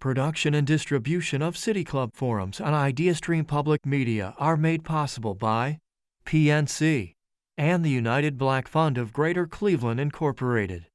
Production and distribution of City Club forums on IdeaStream Public Media are made possible by PNC and the United Black Fund of Greater Cleveland, Incorporated.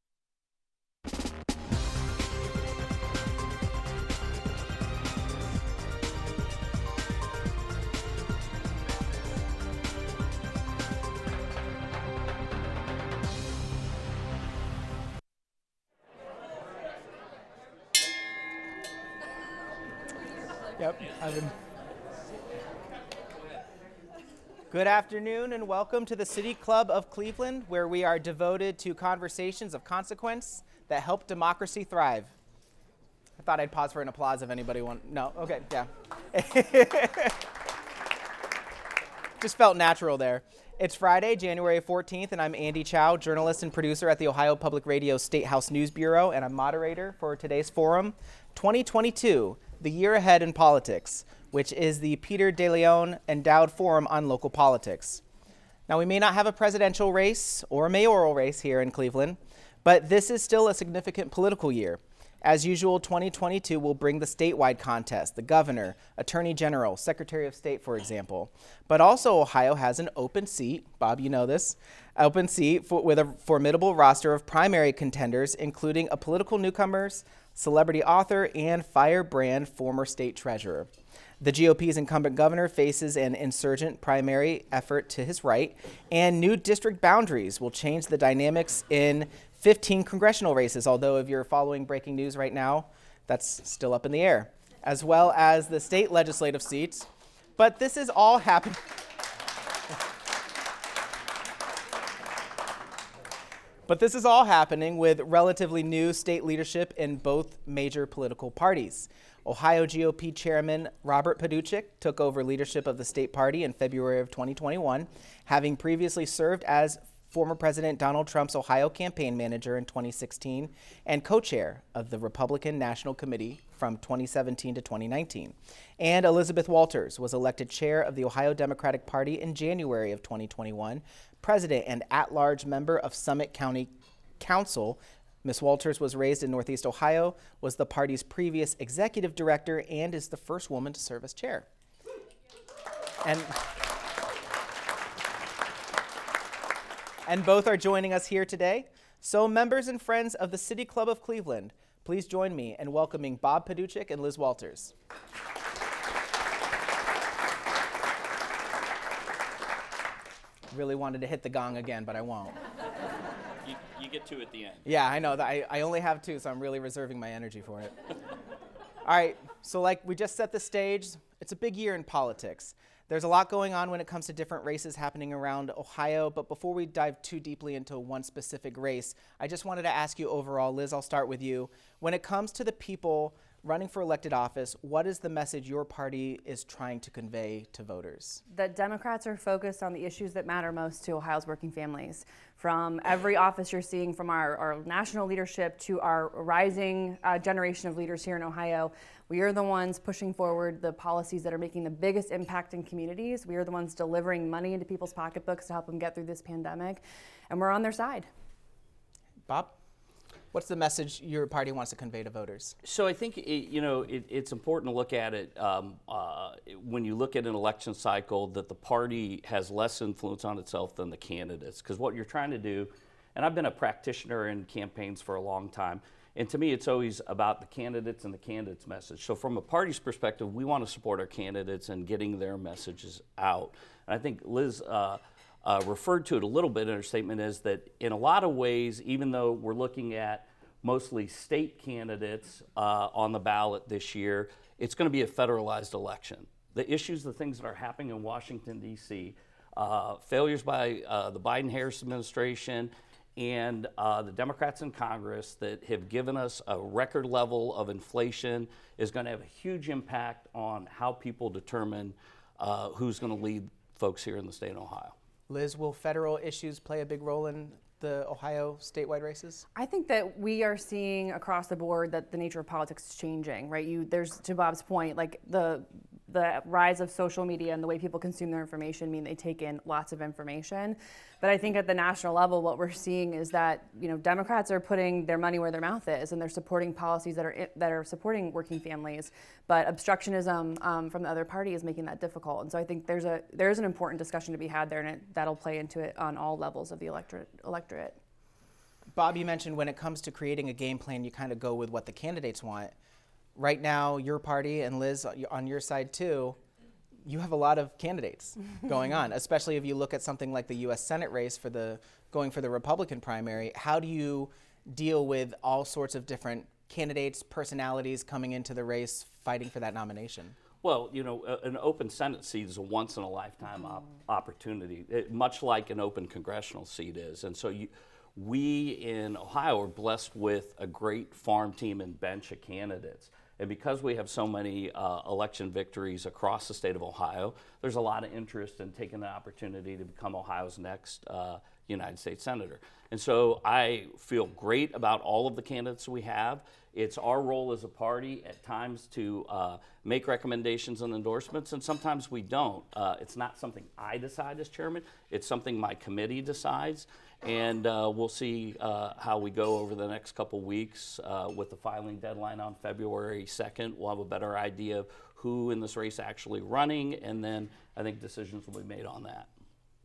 Yep, Good afternoon and welcome to the City Club of Cleveland, where we are devoted to conversations of consequence that help democracy thrive. I thought I'd pause for an applause if anybody want. No? Okay, yeah. Just felt natural there. It's Friday, January 14th, and I'm Andy Chow, journalist and producer at the Ohio Public Radio State House News Bureau, and I'm moderator for today's forum, 2022, The Year Ahead in Politics, which is the Peter De Leon Endowed Forum on Local Politics. Now, we may not have a presidential race or a mayoral race here in Cleveland, but this is still a significant political year. As usual, 2022 will bring the statewide contest, the governor, attorney general, secretary of state, for example. But also Ohio has an open seat, Bob, you know this, open seat with a formidable roster of primary contenders, including a political newcomers, celebrity author, and firebrand former state treasurer. The GOP's incumbent governor faces an insurgent primary effort to his right, and new district boundaries will change the dynamics in 15 congressional races, although if you're following breaking news right now, that's still up in the air, as well as the state legislative seats. But this is all happening. But this is all happening with relatively new state leadership in both major political parties. Ohio GOP Chairman Robert Paduchik took over leadership of the state party in February of 2021, having previously served as former President Donald Trump's Ohio campaign manager in 2016 and co-chair of the Republican National Committee from 2017 to 2019. And Elizabeth Walters was elected chair of the Ohio Democratic Party in January of 2021, president and at-large member of Summit County Council. Ms. Walters was raised in Northeast Ohio, was the party's previous executive director, and is the first woman to serve as chair. And both are joining us here today. So members and friends of the City Club of Cleveland, please join me in welcoming Bob Paduchik and Liz Walters. Really wanted to hit the gong again, but I won't. You get two at the end. Yeah, I know. I only have two, so I'm really reserving my energy for it. All right, so like we just set the stage, it's a big year in politics. There's a lot going on when it comes to different races happening around Ohio, but before we dive too deeply into one specific race, I just wanted to ask you overall, Liz, I'll start with you. When it comes to the people running for elected office, what is the message your party is trying to convey to voters? That Democrats are focused on the issues that matter most to Ohio's working families. From every office you're seeing, from our national leadership to our rising generation of leaders here in Ohio, we are the ones pushing forward the policies that are making the biggest impact in communities. We are the ones delivering money into people's pocketbooks to help them get through this pandemic, and we're on their side. Bob? What's the message your party wants to convey to voters? So I think it's important to look at it when you look at an election cycle that the party has less influence on itself than the candidates. Because what you're trying to do, and I've been a practitioner in campaigns for a long time, and to me it's always about the candidates and the candidates' message. So from a party's perspective, we want to support our candidates and getting their messages out. And I think Liz referred to it a little bit in her statement, is that in a lot of ways, even though we're looking at mostly state candidates on the ballot this year, it's going to be a federalized election. The issues, the things that are happening in Washington, D.C., failures by the Biden-Harris administration and the Democrats in Congress that have given us a record level of inflation is going to have a huge impact on how people determine who's going to lead folks here in the state of Ohio. Liz, will federal issues play a big role in the Ohio statewide races? I think that we are seeing across the board that the nature of politics is changing, right? There's, to Bob's point, like the the rise of social media and the way people consume their information mean they take in lots of information. But I think at the national level, what we're seeing is that Democrats are putting their money where their mouth is, and they're supporting policies that are supporting working families. But obstructionism from the other party is making that difficult. And so I think there's an important discussion to be had there, and that'll play into it on all levels of the electorate. Bob, you mentioned when it comes to creating a game plan, you kind of go with what the candidates want. Right now, your party, and Liz, on your side too, you have a lot of candidates going on, especially if you look at something like the U.S. Senate race going for the Republican primary. How do you deal with all sorts of different candidates, personalities coming into the race, fighting for that nomination? Well, an open Senate seat is a once-in-a-lifetime opportunity, much like an open congressional seat is. And so we in Ohio are blessed with a great farm team and bench of candidates. And because we have so many election victories across the state of Ohio, there's a lot of interest in taking the opportunity to become Ohio's next United States Senator. And so I feel great about all of the candidates we have. It's our role as a party at times to make recommendations and endorsements, and sometimes we don't. It's not something I decide as chairman. It's something my committee decides. And we'll see how we go over the next couple weeks with the filing deadline on February 2nd. We'll have a better idea of who in this race actually running, and then I think decisions will be made on that.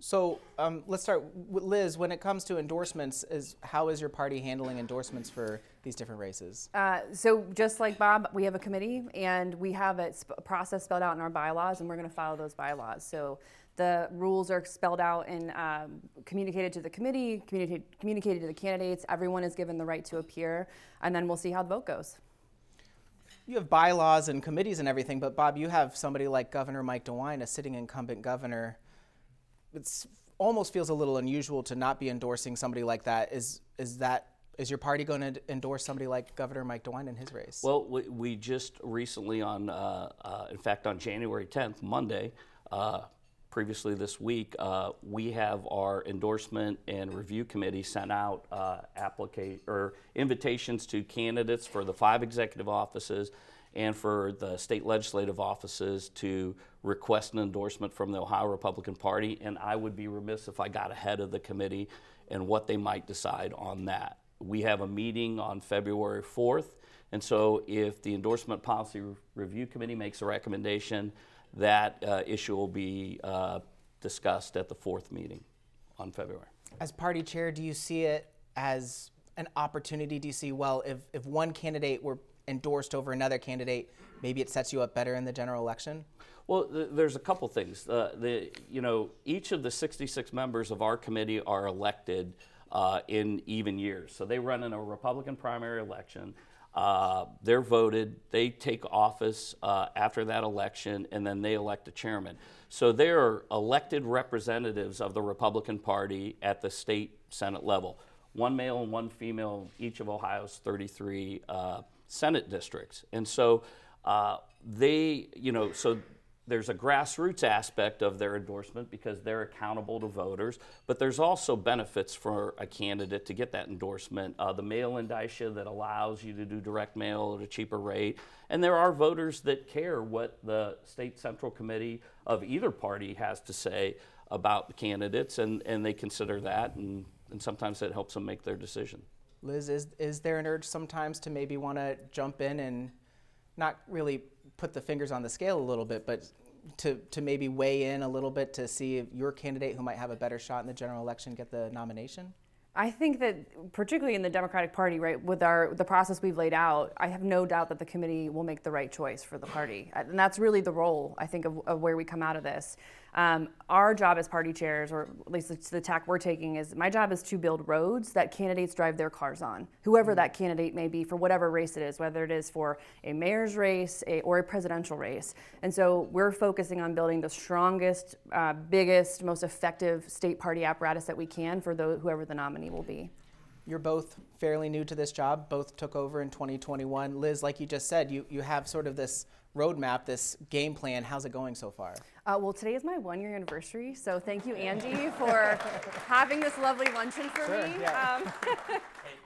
So let's start with Liz. When it comes to endorsements, how is your party handling endorsements for these different races? So just like Bob, we have a committee, and we have a process spelled out in our bylaws, and we're going to follow those bylaws. So the rules are spelled out and communicated to the committee, communicated to the candidates. Everyone is given the right to appear, and then we'll see how the vote goes. You have bylaws and committees and everything, but Bob, you have somebody like Governor Mike DeWine, a sitting incumbent governor. It almost feels a little unusual to not be endorsing somebody like that. Is your party going to endorse somebody like Governor Mike DeWine in his race? Well, we just recently in fact, on January 10th, Monday, previously this week, we have our endorsement and review committee sent out invitations to candidates for the 5 executive offices and for the state legislative offices to request an endorsement from the Ohio Republican Party, and I would be remiss if I got ahead of the committee and what they might decide on that. We have a meeting on February 4th, and so if the Endorsement Policy Review Committee makes a recommendation, that issue will be discussed at the 4th meeting on February. As party chair, do you see it as an opportunity? Do you see, well, if one candidate were endorsed over another candidate, maybe it sets you up better in the general election? Well, there's a couple things. Each of the 66 members of our committee are elected in even years. So they run in a Republican primary election. They're voted. They take office after that election, and then they elect a chairman. So they are elected representatives of the Republican Party at the state Senate level. One male and one female, each of Ohio's 33 Senate districts. And so so there's a grassroots aspect of their endorsement because they're accountable to voters, but there's also benefits for a candidate to get that endorsement. The mail-in indicia that allows you to do direct mail at a cheaper rate, and there are voters that care what the state central committee of either party has to say about the candidates, and they consider that, and sometimes it helps them make their decision. Liz, is there an urge sometimes to maybe want to jump in and not really put the fingers on the scale a little bit, but to maybe weigh in a little bit to see if your candidate who might have a better shot in the general election get the nomination? I think that particularly in the Democratic Party, right, with the process we've laid out, I have no doubt that the committee will make the right choice for the party. And that's really the role, I think, of where we come out of this. Our job as party chairs, or at least it's the tack we're taking, is my job is to build roads that candidates drive their cars on, whoever that candidate may be for whatever race it is, whether it is for a mayor's race or a presidential race. And so we're focusing on building the strongest, biggest, most effective state party apparatus that we can for whoever the nominee will be. You're both fairly new to this job, both took over in 2021. Liz, like you just said, you have sort of this roadmap, this game plan. How's it going so far? Well, today is my 1-year anniversary, so thank you, Andy, for having this lovely luncheon for me. Yeah.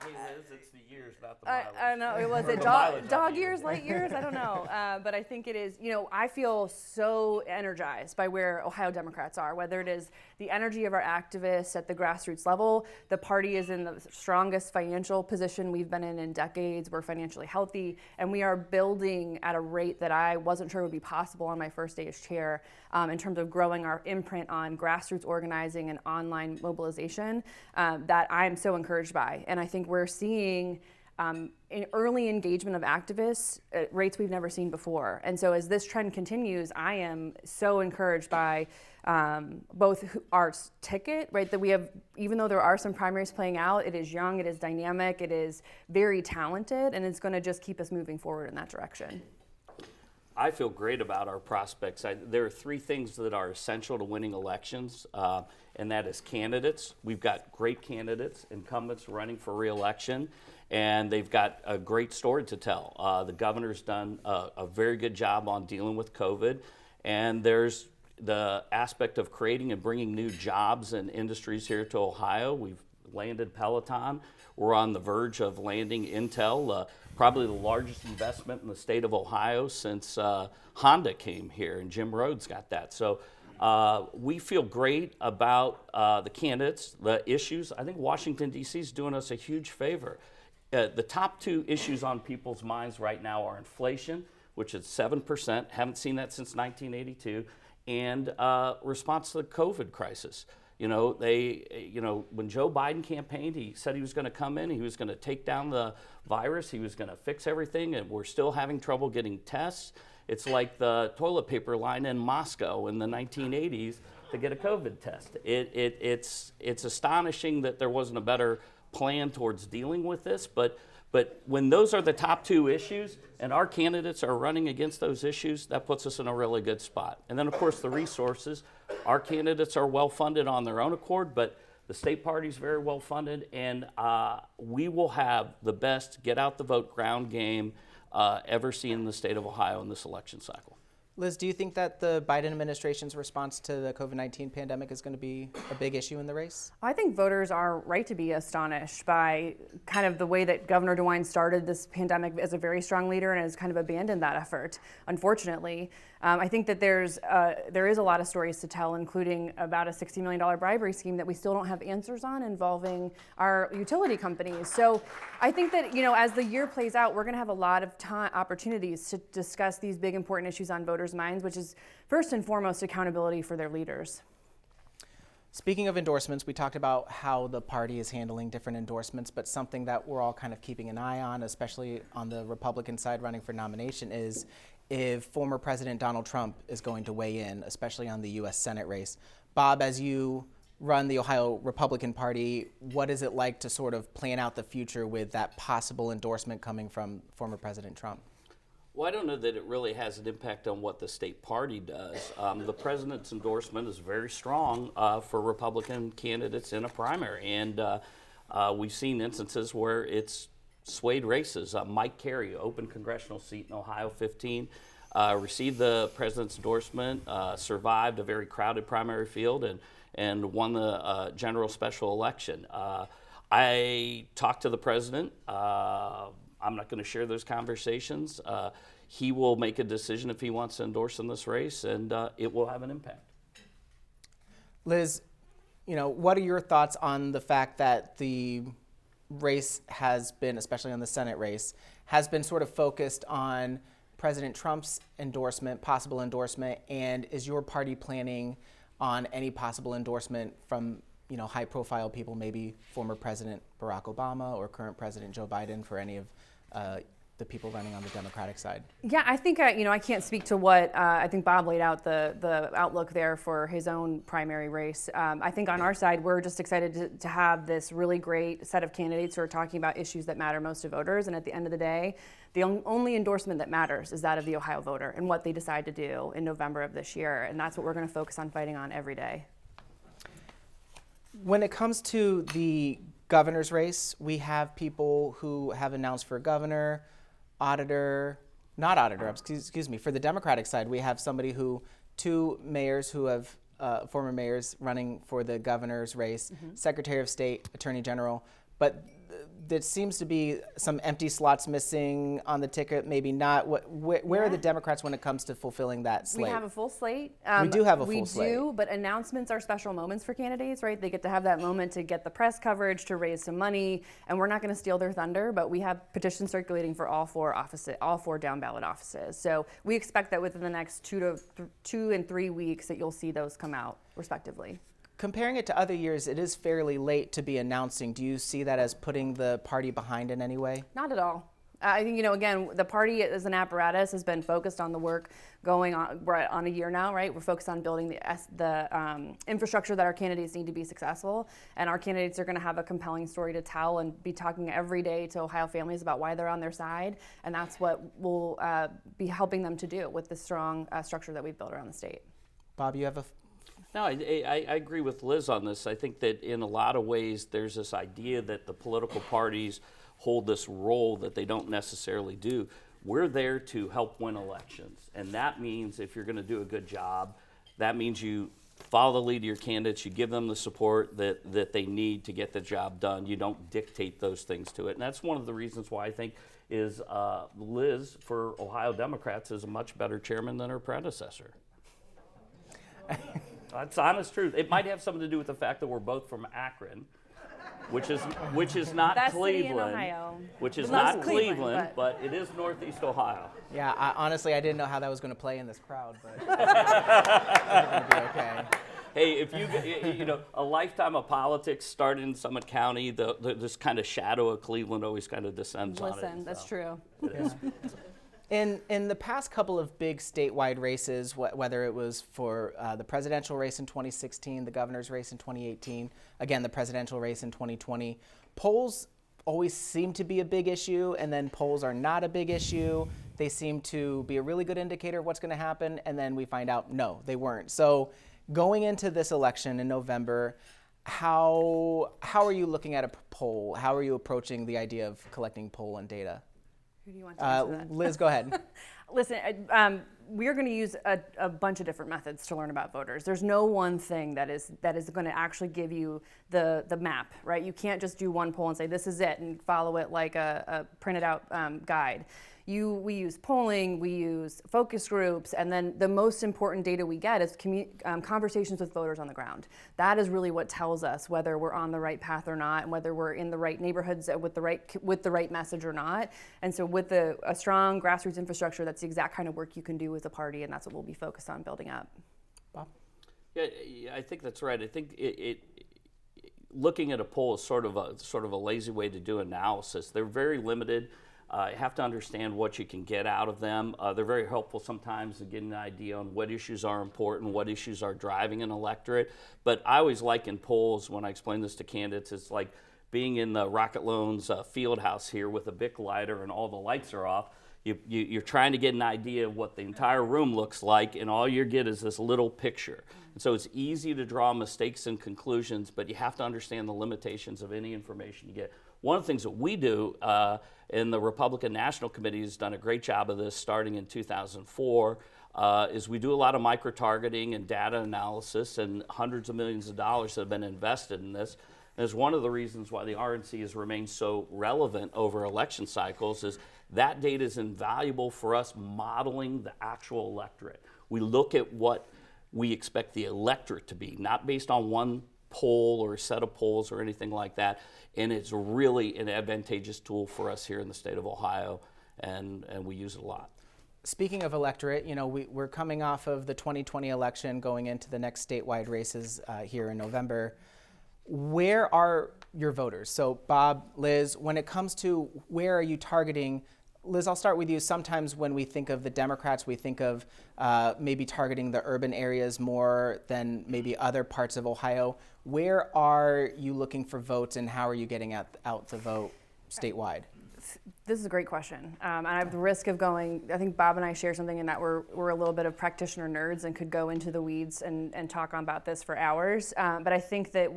Hey Liz, it's the years, not the I mileage. know, it was Or it the mileage, dog I mean. years, light years? I don't know. But I think it is, I feel so energized by where Ohio Democrats are, whether it is the energy of our activists at the grassroots level. The party is in the strongest financial position we've been in decades. We're financially healthy, and we are building at a rate that I wasn't sure would be possible on my first day as chair in terms of growing our imprint on grassroots organizing and online mobilization that I'm so encouraged by. And I think we're seeing an early engagement of activists at rates we've never seen before. And so as this trend continues, I am so encouraged by both our ticket, right, that we have, even though there are some primaries playing out, it is young, it is dynamic, it is very talented, and it's going to just keep us moving forward in that direction. I feel great about our prospects. There are three things that are essential to winning elections, and that is candidates. We've got great candidates, incumbents running for re-election, and they've got a great story to tell. The governor's done a very good job on dealing with COVID, and there's the aspect of creating and bringing new jobs and industries here to Ohio. We've landed Peloton. We're on the verge of landing Intel, probably the largest investment in the state of Ohio since Honda came here, and Jim Rhodes got that. So we feel great about the candidates, the issues. I think Washington, D.C. is doing us a huge favor. The top two issues on people's minds right now are inflation, which is 7%, haven't seen that since 1982, and response to the COVID crisis. When Joe Biden campaigned, he said he was going to come in, he was going to take down the virus, he was going to fix everything, and we're still having trouble getting tests. It's like the toilet paper line in Moscow in the 1980s to get a COVID test. It's astonishing that there wasn't a better plan towards dealing with this, but when those are the top two issues and our candidates are running against those issues, that puts us in a really good spot. And then, of course, the resources. Our candidates are well funded on their own accord, but the state party is very well funded, and we will have the best get out the vote ground game ever seen in the state of Ohio in this election cycle. Liz, do you think that the Biden administration's response to the COVID-19 pandemic is going to be a big issue in the race? I think voters are right to be astonished by kind of the way that Governor DeWine started this pandemic as a very strong leader and has kind of abandoned that effort, unfortunately. I think that there is a lot of stories to tell, including about a $60 million bribery scheme that we still don't have answers on involving our utility companies. So I think that, as the year plays out, we're going to have a lot of opportunities to discuss these big, important issues on voters' minds, which is first and foremost accountability for their leaders. Speaking of endorsements, we talked about how the party is handling different endorsements, but something that we're all kind of keeping an eye on, especially on the Republican side running for nomination, is if former President Donald Trump is going to weigh in, especially on the U.S. Senate race. Bob, as you run the Ohio Republican Party, what is it like to sort of plan out the future with that possible endorsement coming from former President Trump? Well, I don't know that it really has an impact on what the state party does. The president's endorsement is very strong for Republican candidates in a primary, and we've seen instances where it's swayed races. Mike Carey, open congressional seat in Ohio 15, received the president's endorsement, survived a very crowded primary field, and won the general special election. I talked to the president. I'm not going to share those conversations. He will make a decision if he wants to endorse in this race, and it will have an impact. Liz, what are your thoughts on the fact that the race has been, especially on the Senate race, has been sort of focused on President Trump's endorsement, possible endorsement, and is your party planning on any possible endorsement from high-profile people, maybe former President Barack Obama or current President Joe Biden, for any of the people running on the Democratic side? Yeah, I think I can't speak to what I think Bob laid out the outlook there for his own primary race. I think on our side, we're just excited to have this really great set of candidates who are talking about issues that matter most to voters. And at the end of the day, the only endorsement that matters is that of the Ohio voter and what they decide to do in November of this year. And that's what we're going to focus on fighting on every day. When it comes to the governor's race, we have people who have announced for governor, excuse me, for the Democratic side, we have two mayors who have, former mayors running for the governor's race, Secretary of State, Attorney General. But there seems to be some empty slots missing on the ticket, maybe not. Where are the Democrats when it comes to fulfilling that slate? We have a full slate. We do have a full slate. We do, but announcements are special moments for candidates, right? They get to have that moment to get the press coverage, to raise some money, and we're not going to steal their thunder, but we have petitions circulating for all four down ballot offices. So we expect that within the next 2 and 3 weeks that you'll see those come out respectively. Comparing it to other years, it is fairly late to be announcing. Do you see that as putting the party behind in any way? Not at all. I think, again, the party as an apparatus has been focused on the work going on. We're on a year now, right? We're focused on building the infrastructure that our candidates need to be successful. And our candidates are going to have a compelling story to tell and be talking every day to Ohio families about why they're on their side. And that's what we'll be helping them to do with the strong structure that we've built around the state. Bob, you have a... No, I agree with Liz on this. I think that in a lot of ways there's this idea that the political parties hold this role that they don't necessarily do. We're there to help win elections, and that means if you're going to do a good job, that means you follow the lead of your candidates, you give them the support that they need to get the job done. You don't dictate those things to it, and that's one of the reasons why I think is Liz, for Ohio Democrats, is a much better chairman than her predecessor. That's the honest truth. It might have something to do with the fact that we're both from Akron, which is not Best Cleveland, city in Ohio. which is Well, not that's Cleveland, but it is Northeast Ohio. Yeah, honestly, I didn't know how that was going to play in this crowd, but it's going to be okay. Hey, if a lifetime of politics started in Summit County, this kind of shadow of Cleveland always kind of descends on it. Listen, that's true. It is. In the past couple of big statewide races, whether it was for the presidential race in 2016, the governor's race in 2018, again, the presidential race in 2020, polls always seem to be a big issue, and then polls are not a big issue. They seem to be a really good indicator of what's going to happen, and then we find out, no, they weren't. So going into this election in November, how are you looking at a poll? How are you approaching the idea of collecting poll and data? Who do you want to answer that? Liz, go ahead. Listen, we are going to use a bunch of different methods to learn about voters. There's no one thing that is going to actually give you the map, right? You can't just do one poll and say this is it and follow it like a printed out guide. We use polling, we use focus groups, and then the most important data we get is conversations with voters on the ground. That is really what tells us whether we're on the right path or not, and whether we're in the right neighborhoods with the right message or not. And so with a strong grassroots infrastructure, that's the exact kind of work you can do as a party, and that's what we'll be focused on building up. Bob? Yeah, I think that's right. I think looking at a poll is sort of a lazy way to do analysis. They're very limited. You have to understand what you can get out of them. They're very helpful sometimes to get an idea on what issues are important, what issues are driving an electorate. But I always liken polls, when I explain this to candidates, it's like being in the Rocket Loans field house here with a Bic lighter and all the lights are off. You're trying to get an idea of what the entire room looks like, and all you get is this little picture. And so it's easy to draw mistakes and conclusions, but you have to understand the limitations of any information you get. One of the things that we do in the Republican National Committee has done a great job of this starting in 2004, is we do a lot of micro-targeting and data analysis, and hundreds of millions of dollars have been invested in this. And it's one of the reasons why the RNC has remained so relevant over election cycles is that data is invaluable for us modeling the actual electorate. We look at what we expect the electorate to be, not based on one poll or a set of polls or anything like that. And it's really an advantageous tool for us here in the state of Ohio, and we use it a lot. Speaking of electorate, we're coming off of the 2020 election, going into the next statewide races here in November. Where are your voters? So Bob, Liz, when it comes to where are you targeting, Liz, I'll start with you. Sometimes when we think of the Democrats, we think of maybe targeting the urban areas more than maybe other parts of Ohio. Where are you looking for votes, and how are you getting out the vote statewide? This is a great question. And I have the risk of going, I think Bob and I share something in that we're a little bit of practitioner nerds and could go into the weeds and talk about this for hours. But I think that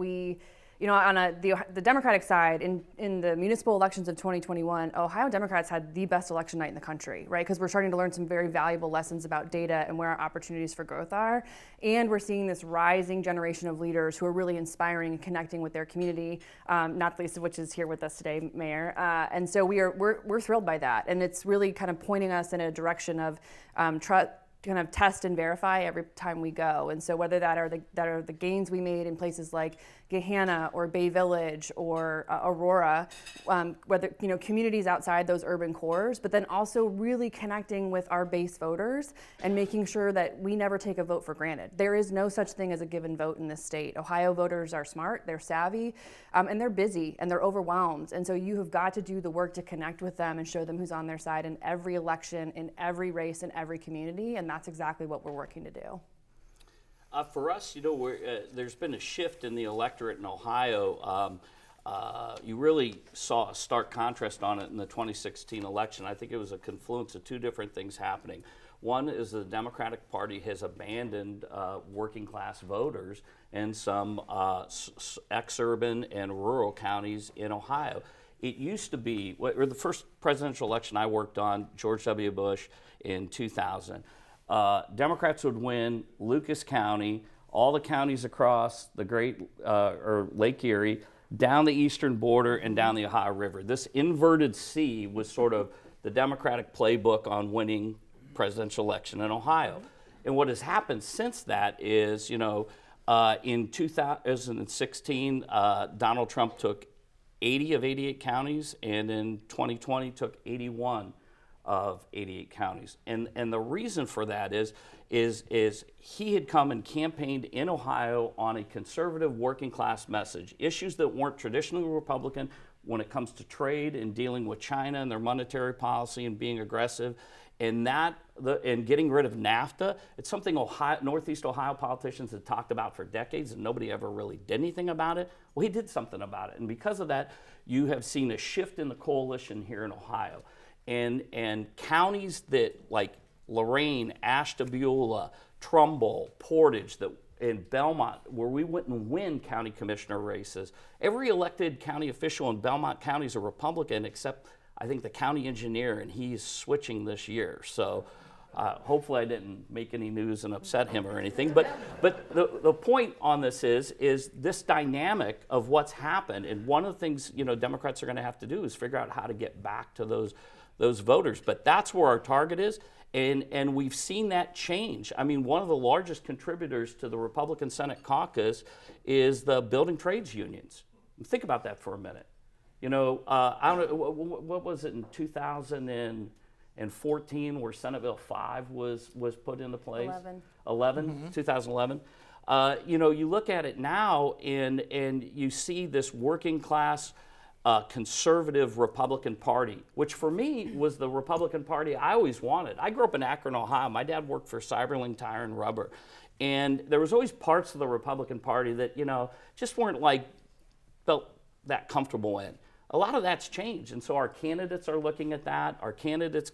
on the Democratic side, in the municipal elections of 2021, Ohio Democrats had the best election night in the country, right? Because we're starting to learn some very valuable lessons about data and where our opportunities for growth are. And we're seeing this rising generation of leaders who are really inspiring and connecting with their community, not the least of which is here with us today, Mayor. And so we're thrilled by that. And it's really kind of pointing us in a direction of kind of test and verify every time we go. And so whether that are the gains we made in places like Gahanna or Bay Village or Aurora, whether communities outside those urban cores, but then also really connecting with our base voters and making sure that we never take a vote for granted. There is no such thing as a given vote in this state. Ohio voters are smart, they're savvy, and they're busy and they're overwhelmed. And so you have got to do the work to connect with them and show them who's on their side in every election, in every race, in every community, and that's exactly what we're working to do. For us, there's been a shift in the electorate in Ohio. You really saw a stark contrast on it in the 2016 election. I think it was a confluence of two different things happening. One is the Democratic Party has abandoned working class voters in some ex-urban and rural counties in Ohio. It used to be, or the first presidential election I worked on, George W. Bush in 2000. Democrats would win Lucas County, all the counties across the great or Lake Erie, down the eastern border and down the Ohio River. This inverted C was sort of the Democratic playbook on winning presidential election in Ohio. And what has happened since that is, in 2016, Donald Trump took 80 of 88 counties, and in 2020 took 81 of 88 counties. And the reason for that is he had come and campaigned in Ohio on a conservative working class message, issues that weren't traditionally Republican when it comes to trade and dealing with China and their monetary policy and being aggressive. And getting rid of NAFTA, it's something Northeast Ohio politicians had talked about for decades and nobody ever really did anything about it. Well, he did something about it. And because of that, you have seen a shift in the coalition here in Ohio. And counties that like Lorain, Ashtabula, Trumbull, Portage, in Belmont, where we wouldn't win county commissioner races, every elected county official in Belmont County is a Republican except I think the county engineer, and he's switching this year. So hopefully I didn't make any news and upset him or anything. But the point on this is this dynamic of what's happened. And one of the things Democrats are going to have to do is figure out how to get back to those voters. But that's where our target is. And we've seen that change. I mean, one of the largest contributors to the Republican Senate caucus is the building trades unions. Think about that for a minute. I don't know, what was it in 2014 where Senate Bill 5 was put into place? 2011. You look at it now and you see this working class conservative Republican Party, which for me was the Republican Party I always wanted. I grew up in Akron, Ohio. My dad worked for Cyberling Tire and Rubber. And there was always parts of the Republican Party that, just weren't felt that comfortable in. A lot of that's changed, and so our candidates are looking at that. Our candidates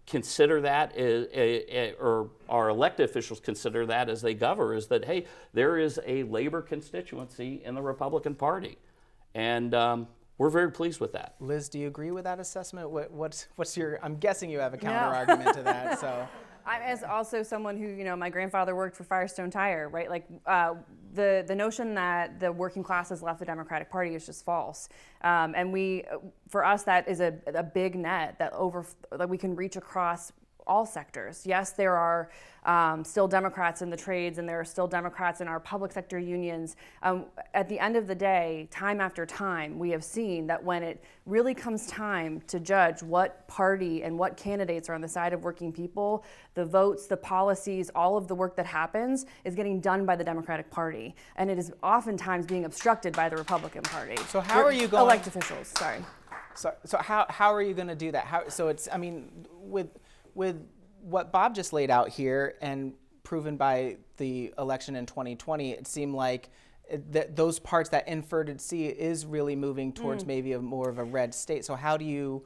consider that, or our elected officials consider that as they govern, is that, hey, there is a labor constituency in the Republican Party, and we're very pleased with that. Liz, do you agree with that assessment? What's your? I'm guessing you have a counter argument to that. So. I'm as also someone who, my grandfather worked for Firestone Tire, right? The notion that the working class has left the Democratic Party is just false. And for us, that is a big net that we can reach across all sectors. Yes, there are still Democrats in the trades, and there are still Democrats in our public sector unions. At the end of the day, time after time, we have seen that when it really comes time to judge what party and what candidates are on the side of working people, the votes, the policies, all of the work that happens is getting done by the Democratic Party. And it is oftentimes being obstructed by the Republican Party. So how are you going? Elected officials, sorry. So how are you going to do that? With what Bob just laid out here and proven by the election in 2020, it seemed like those parts, that inverted C is really moving towards maybe more of a red state. So how do you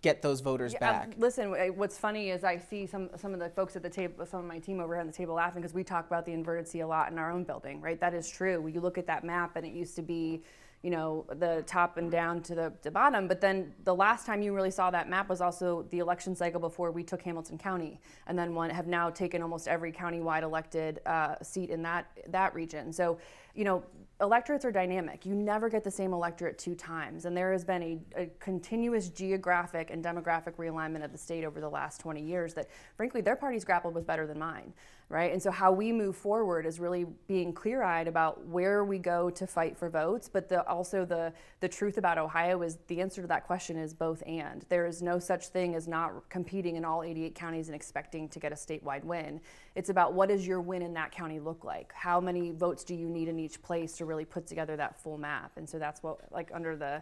get those voters back? Listen, what's funny is I see some of the folks at the table, some of my team over here on the table laughing because we talk about the inverted C a lot in our own building, right? That is true. When you look at that map and it used to be, you know, the top and down to the bottom, but then the last time you really saw that map was also the election cycle before we took Hamilton County, and then have now taken almost every county-wide elected seat in that region. So, you know, electorates are dynamic. You never get the same electorate 2 times, and there has been a continuous geographic and demographic realignment of the state over the last 20 years that, frankly, their parties grappled with better than mine, right? And so how we move forward is really being clear-eyed about where we go to fight for votes, but also the truth about Ohio is the answer to that question is both and. There is no such thing as not competing in all 88 counties and expecting to get a statewide win. It's about what does your win in that county look like? How many votes do you need in each place to really put together that full map? And so that's what, like, under the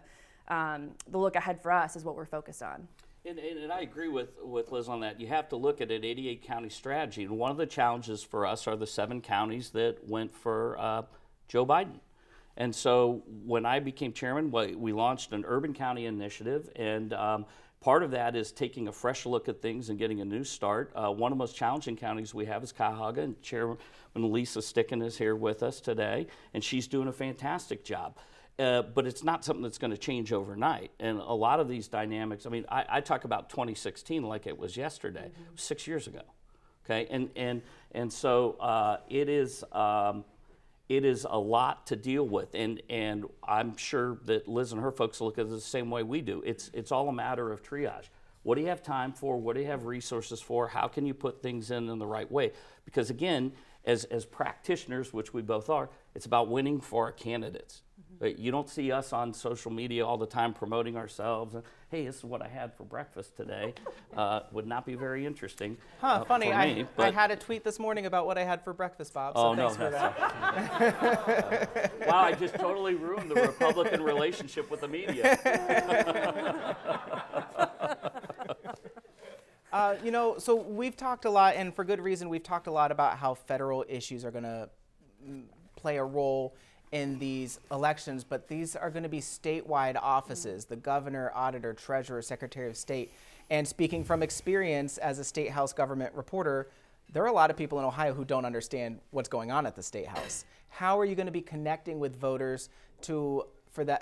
look ahead for us is what we're focused on. And I agree with Liz on that. You have to look at an 88 county strategy. And one of the challenges for us are the 7 counties that went for Joe Biden. And so when I became chairman, we launched an urban county initiative, and part of that is taking a fresh look at things and getting a new start. One of the most challenging counties we have is Cuyahoga, and Chairman Lisa Sticken is here with us today, and she's doing a fantastic job. But it's not something that's going to change overnight. And a lot of these dynamics, I mean, I talk about 2016 like it was yesterday. It was 6 years ago, okay? And so it is a lot to deal with, and I'm sure that Liz and her folks look at it the same way we do. It's all a matter of triage. What do you have time for? What do you have resources for? How can you put things in the right way? Because again, as practitioners, which we both are, it's about winning for our candidates. You don't see us on social media all the time promoting ourselves. Hey, this is what I had for breakfast today. Would not be very interesting. Funny. For me, I had a tweet this morning about what I had for breakfast, Bob. So oh, no. thanks for that. Wow, I just totally ruined the Republican relationship with the media. You know, so we've talked a lot, and for good reason, we've talked a lot about how federal issues are going to play a role in these elections, but these are going to be statewide offices, the governor, auditor, treasurer, secretary of state. And speaking from experience as a state house government reporter, there are a lot of people in Ohio who don't understand what's going on at the state house. How are you going to be connecting with voters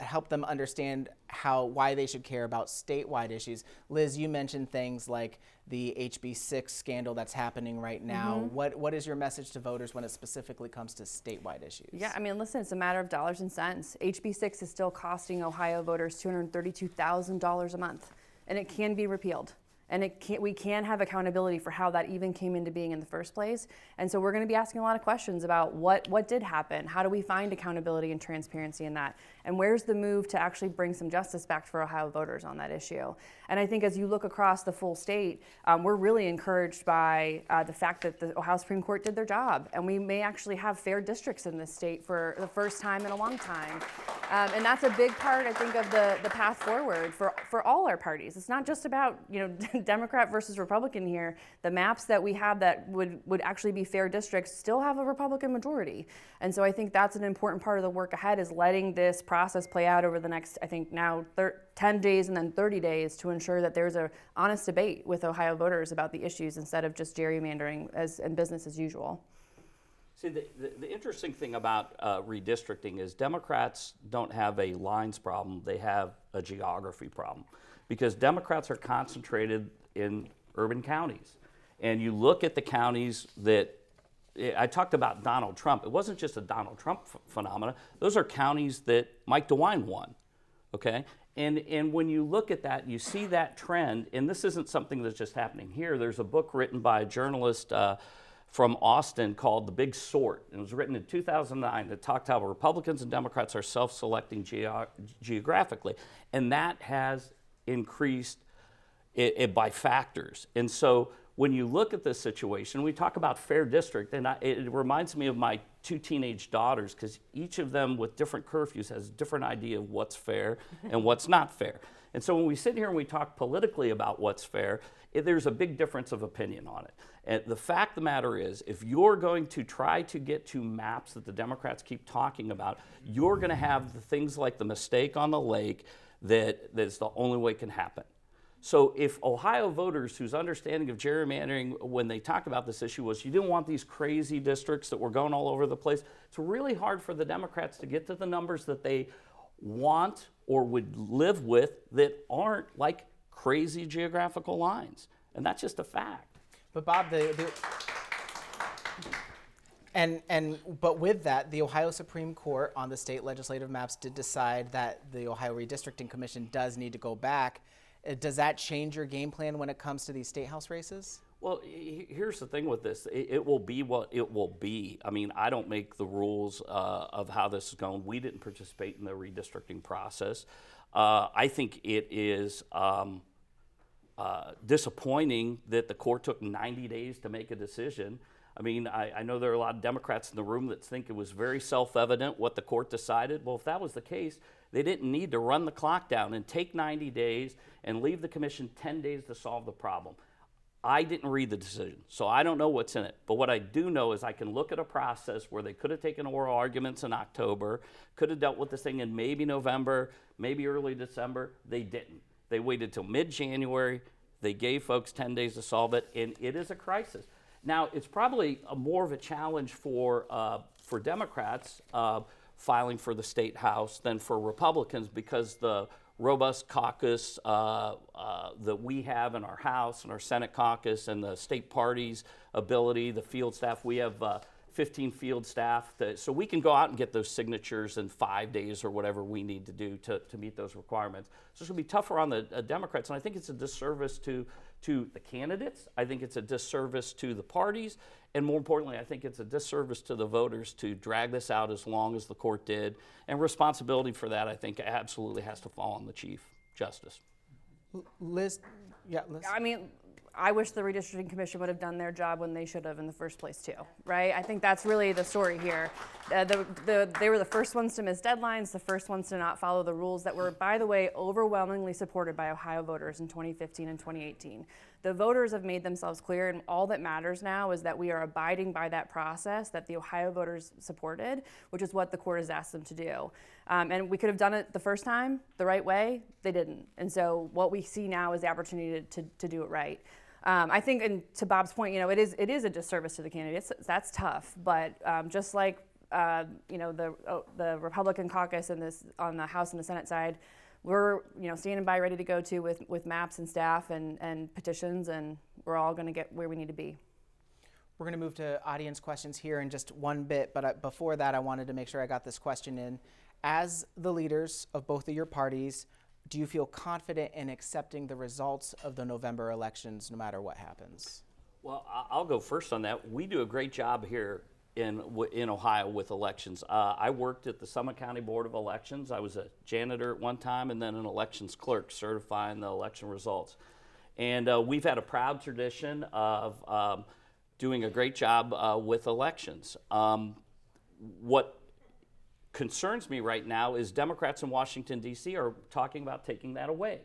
help them understand why they should care about statewide issues? Liz, you mentioned things like the HB6 scandal that's happening right now. What is your message to voters when it specifically comes to statewide issues? Yeah, I mean, listen, it's a matter of dollars and cents. HB6 is still costing Ohio voters $232,000 a month, and it can be repealed. And we can have accountability for how that even came into being in the first place. And so we're going to be asking a lot of questions about what did happen, how do we find accountability and transparency in that, and where's the move to actually bring some justice back for Ohio voters on that issue. And I think as you look across the full state, we're really encouraged by the fact that the Ohio Supreme Court did their job, and we may actually have fair districts in this state for the first time in a long time. And that's a big part, I think, of the path forward for all our parties. It's not just about, you know, Democrat versus Republican here. The maps that we have that would actually be fair districts still have a Republican majority. And so I think that's an important part of the work ahead, is letting this process play out over the next, I think now 10 days and then 30 days to ensure that there's an honest debate with Ohio voters about the issues instead of just gerrymandering and business as usual. See, the interesting thing about redistricting is Democrats don't have a lines problem, they have a geography problem. Because Democrats are concentrated in urban counties. And you look at the counties that, I talked about Donald Trump. It wasn't just a Donald Trump phenomena. Those are counties that Mike DeWine won, okay? And when you look at that, you see that trend, and this isn't something that's just happening here. There's a book written by a journalist from Austin called The Big Sort. It was written in 2009 that talked how Republicans and Democrats are self-selecting geographically. And that has increased it by factors. And so when you look at this situation, we talk about fair district, and it reminds me of my 2 teenage daughters, because each of them with different curfews has a different idea of what's fair and what's not fair. And so when we sit here and we talk politically about what's fair, there's a big difference of opinion on it. And the fact of the matter is, if you're going to try to get to maps that the Democrats keep talking about, you're going to have the things like the mistake on the lake that's the only way it can happen. So if Ohio voters whose understanding of gerrymandering when they talked about this issue was you didn't want these crazy districts that were going all over the place, it's really hard for the Democrats to get to the numbers that they want or would live with that aren't like crazy geographical lines. And that's just a fact. But Bob, but with that, the Ohio Supreme Court on the state legislative maps did decide that the Ohio Redistricting Commission does need to go back. Does that change your game plan when it comes to these state house races? Well, here's the thing with this. It will be what it will be. I mean, I don't make the rules of how this is going. We didn't participate in the redistricting process. I think it is disappointing that the court took 90 days to make a decision. I mean, I know there are a lot of Democrats in the room that think it was very self-evident what the court decided. Well, if that was the case, they didn't need to run the clock down and take 90 days and leave the commission 10 days to solve the problem. I didn't read the decision, so I don't know what's in it. But what I do know is I can look at a process where they could have taken oral arguments in October, could have dealt with this thing in maybe November, maybe early December. They didn't. They waited till mid-January. They gave folks 10 days to solve it, and it is a crisis. Now, it's probably more of a challenge for Democrats filing for the state house than for Republicans because the robust caucus that we have in our House and our Senate caucus and the state party's ability, the field staff, we have 15 field staff, so we can go out and get those signatures in 5 days or whatever we need to do to meet those requirements. So it's going to be tougher on the Democrats, and I think it's a disservice to the candidates. I think it's a disservice to the parties, and more importantly, I think it's a disservice to the voters to drag this out as long as the court did, and responsibility for that, I think, absolutely has to fall on the Chief Justice. Liz? Yeah, Liz? I mean, I wish the Redistricting Commission would have done their job when they should have in the first place too, right? I think that's really the story here. They were the first ones to miss deadlines, the first ones to not follow the rules that were, by the way, overwhelmingly supported by Ohio voters in 2015 and 2018. The voters have made themselves clear, and all that matters now is that we are abiding by that process that the Ohio voters supported, which is what the court has asked them to do. And we could have done it the first time the right way. They didn't. And so what we see now is the opportunity to do it right. I think, and to Bob's point, you know, it is a disservice to the candidates. That's tough, but just like the Republican caucus on the House and the Senate side, we're standing by, ready to go to with maps and staff and petitions, and we're all going to get where we need to be. We're going to move to audience questions here in just one bit, but before that, I wanted to make sure I got this question in. As the leaders of both of your parties, do you feel confident in accepting the results of the November elections no matter what happens? Well, I'll go first on that. We do a great job here in Ohio with elections. I worked at the Summit County Board of Elections. I was a janitor at one time and then an elections clerk certifying the election results. And we've had a proud tradition of doing a great job with elections. What concerns me right now is Democrats in Washington, D.C. are talking about taking that away.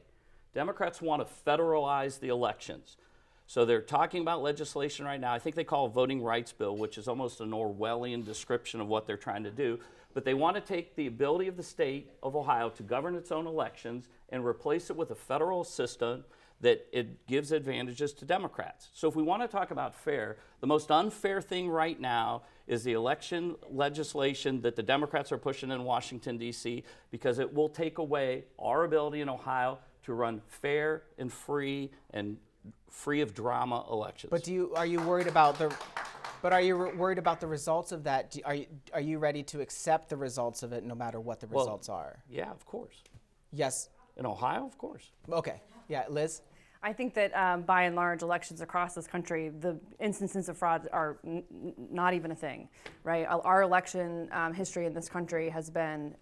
Democrats want to federalize the elections. So they're talking about legislation right now. I think they call it a voting rights bill, which is almost an Orwellian description of what they're trying to do. But they want to take the ability of the state of Ohio to govern its own elections and replace it with a federal system that it gives advantages to Democrats. So if we want to talk about fair, the most unfair thing right now is the election legislation that the Democrats are pushing in Washington, D.C., because it will take away our ability in Ohio to run fair and free of drama elections. But are you worried about the results of that? Are you ready to accept the results of it no matter what the results are? Yeah, of course. Yes. In Ohio, of course. Okay. Yeah, Liz? I think that by and large, elections across this country, the instances of fraud are not even a thing, right? Our election history in this country has been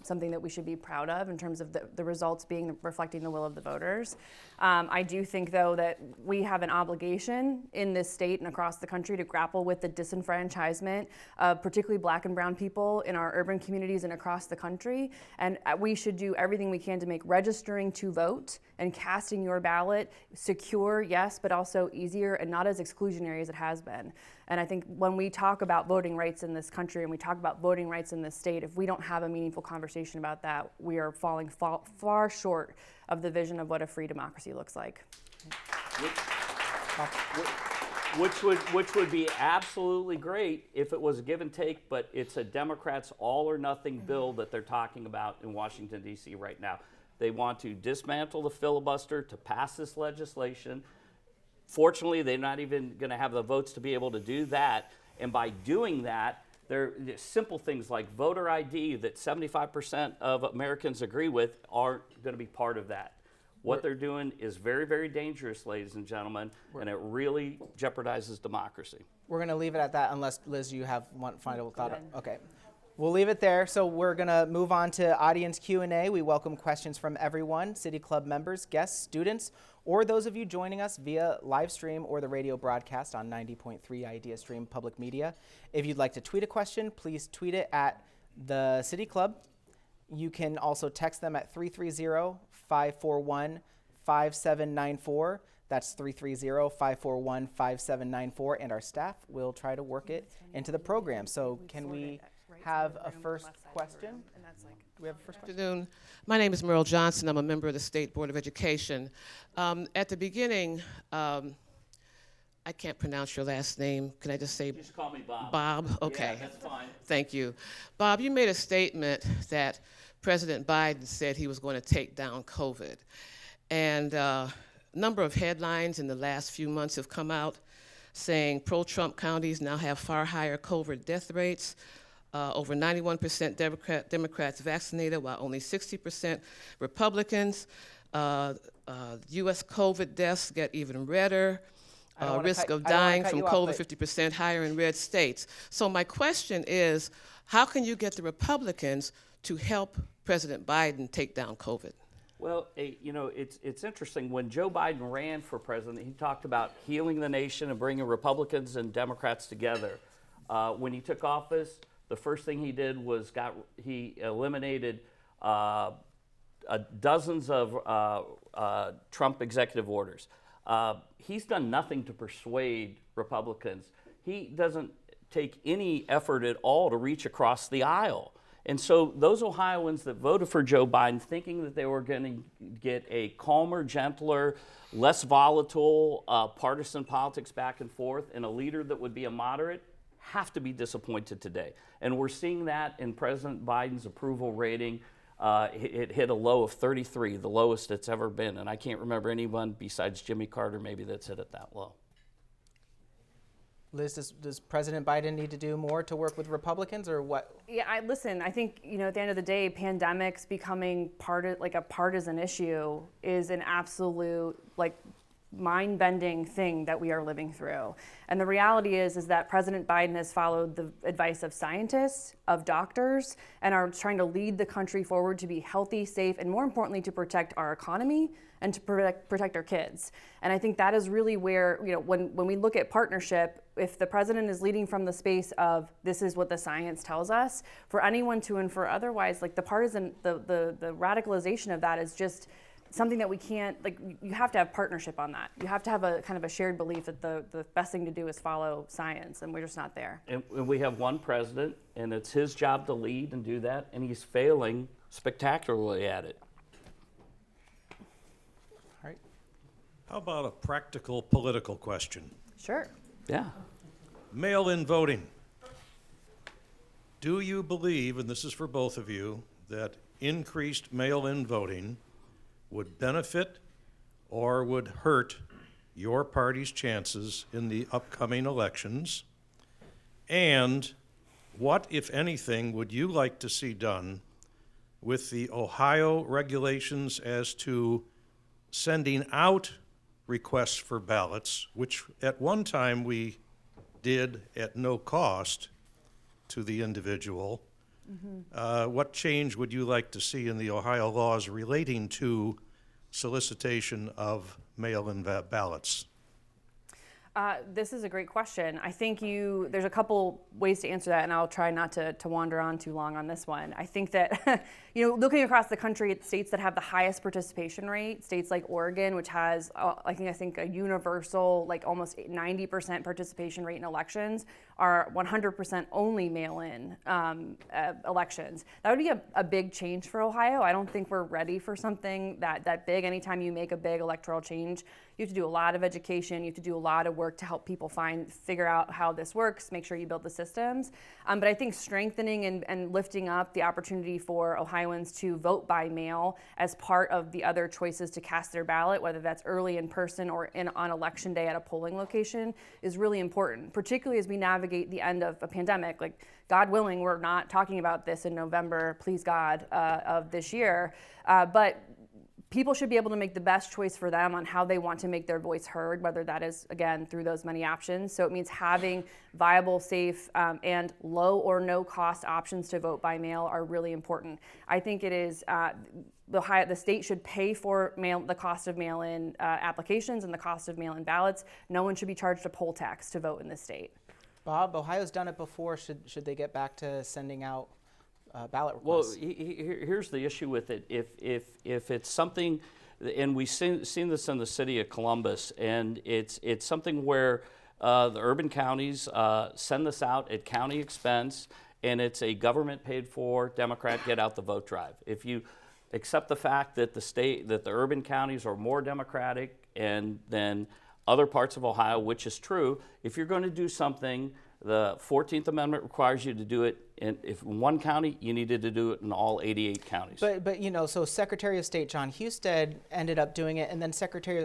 something that we should be proud of in terms of the results reflecting the will of the voters. I do think, though, that we have an obligation in this state and across the country to grapple with the disenfranchisement of particularly Black and brown people in our urban communities and across the country. And we should do everything we can to make registering to vote and casting your ballot ballot secure, yes, but also easier and not as exclusionary as it has been. And I think when we talk about voting rights in this country and we talk about voting rights in this state, if we don't have a meaningful conversation about that, we are falling far short of the vision of what a free democracy looks like. Which would be absolutely great if it was a give and take, but it's a Democrats' all or nothing bill that they're talking about in Washington, D.C. right now. They want to dismantle the filibuster to pass this legislation. Fortunately, they're not even going to have the votes to be able to do that. And by doing that, there are simple things like voter ID that 75% of Americans agree with aren't going to be part of that. What they're doing is very, very dangerous, ladies and gentlemen, and it really jeopardizes democracy. We're going to leave it at that unless, Liz, you have one final thought. Okay. We'll leave it there. So we're going to move on to audience Q&A. We welcome questions from everyone, City Club members, guests, students, or those of you joining us via live stream or the radio broadcast on 90.3 Idea Stream Public Media. If you'd like to tweet a question, please tweet it at the City Club. You can also text them at 330-541-5794. That's 330-541-5794, and our staff will try to work it into the program. So can we have a first question? Do we have a first question? Good afternoon. My name is Merle Johnson. I'm a member of the State Board of Education. At the beginning, I can't pronounce your last name. Can I just say? Just call me Bob. Bob? Okay. Yeah, that's fine. Thank you. Bob, you made a statement that President Biden said he was going to take down COVID. And a number of headlines in the last few months have come out saying pro-Trump counties now have far higher COVID death rates. Over 91% Democrats vaccinated, while only 60% Republicans. U.S. COVID deaths get even redder. Risk of dying from COVID 50% higher in red states. So my question is, how can you get the Republicans to help President Biden take down COVID? Well, you know, it's interesting. When Joe Biden ran for president, he talked about healing the nation and bringing Republicans and Democrats together. When he took office, the first thing he did was he eliminated dozens of Trump executive orders. He's done nothing to persuade Republicans. He doesn't take any effort at all to reach across the aisle. And so those Ohioans that voted for Joe Biden thinking that they were going to get a calmer, gentler, less volatile partisan politics back and forth and a leader that would be a moderate have to be disappointed today. And we're seeing that in President Biden's approval rating. It hit a low of 33, the lowest it's ever been. And I can't remember anyone besides Jimmy Carter maybe that's hit it that low. Liz, does President Biden need to do more to work with Republicans, or what? Yeah, listen, I think, you know, at the end of the day, pandemics becoming a partisan issue is an absolute, mind-bending thing that we are living through. And the reality is that President Biden has followed the advice of scientists, of doctors, and are trying to lead the country forward to be healthy, safe, and more importantly, to protect our economy and to protect our kids. And I think that is really where, you know, when we look at partnership, if the president is leading from the space of this is what the science tells us, for anyone to infer otherwise, the partisan, the radicalization of that is just something that we can't, you have to have partnership on that. You have to have a kind of a shared belief that the best thing to do is follow science, and we're just not there. And we have one president, and it's his job to lead and do that, and he's failing spectacularly at it. All right. How about a practical political question? Sure. Yeah. Mail-in voting. Do you believe, and this is for both of you, that increased mail-in voting would benefit or would hurt your party's chances in the upcoming elections? And what, if anything, would you like to see done with the Ohio regulations as to sending out requests for ballots, which at one time we did at no cost to the individual? What change would you like to see in the Ohio laws relating to solicitation of mail-in ballots? This is a great question. I think there's a couple ways to answer that, and I'll try not to wander on too long on this one. I think that, looking across the country at states that have the highest participation rate, states like Oregon, which has, I think a universal, like almost 90% participation rate in elections, are 100% only mail-in elections. That would be a big change for Ohio. I don't think we're ready for something that big. Anytime you make a big electoral change, you have to do a lot of education, you have to do a lot of work to help people figure out how this works, make sure you build the systems. But I think strengthening and lifting up the opportunity for Ohioans to vote by mail as part of the other choices to cast their ballot, whether that's early in person or on election day at a polling location, is really important, particularly as we navigate the end of a pandemic. Like, God willing, we're not talking about this in November, please God, of this year. But people should be able to make the best choice for them on how they want to make their voice heard, whether that is, again, through those many options. So it means having viable, safe, and low or no cost options to vote by mail are really important. I think it is the state should pay for the cost of mail-in applications and the cost of mail-in ballots. No one should be charged a poll tax to vote in this state. Bob, Ohio's done it before. Should they get back to sending out ballot Well, requests? here's the issue with it. If it's something, and we've seen this in the city of Columbus, and it's something where the urban counties send this out at county expense, and it's a government paid for Democrat get out the vote drive. If you accept the fact that the urban counties are more Democratic than other parts of Ohio, which is true, if you're going to do something, the 14th Amendment requires you to do it in one county, you needed to do it in all 88 counties. But so Secretary of State John Husted ended up doing it, and then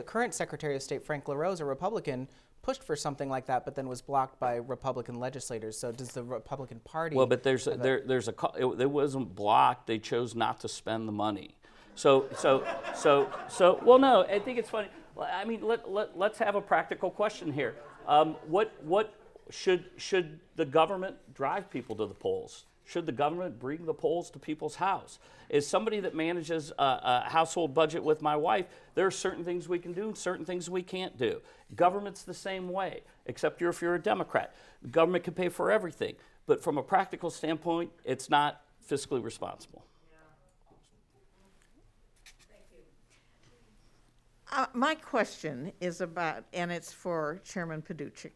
current Secretary of State Frank LaRose, a Republican, pushed for something like that, but then was blocked by Republican legislators. So does the Republican Party? Well, but it wasn't blocked. They chose not to spend the money. So well, no, I think it's funny. I mean, let's have a practical question here. What should the government drive people to the polls? Should the government bring the polls to people's house? As somebody that manages a household budget with my wife, there are certain things we can do and certain things we can't do. Government's the same way, except if you're a Democrat. The government can pay for everything, but from a practical standpoint, it's not fiscally responsible. My question is about, and it's for Chairman Paduchik.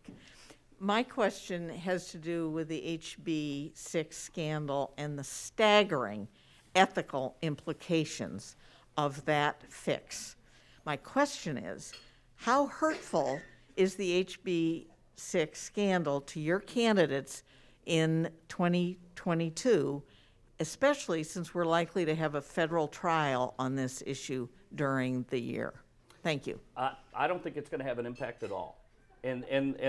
My question has to do with the HB6 scandal and the staggering ethical implications of that fix. My question is, how hurtful is the HB6 scandal to your candidates in 2022, especially since we're likely to have a federal trial on this issue during the year? Thank you. I don't think it's going to have an impact at all. And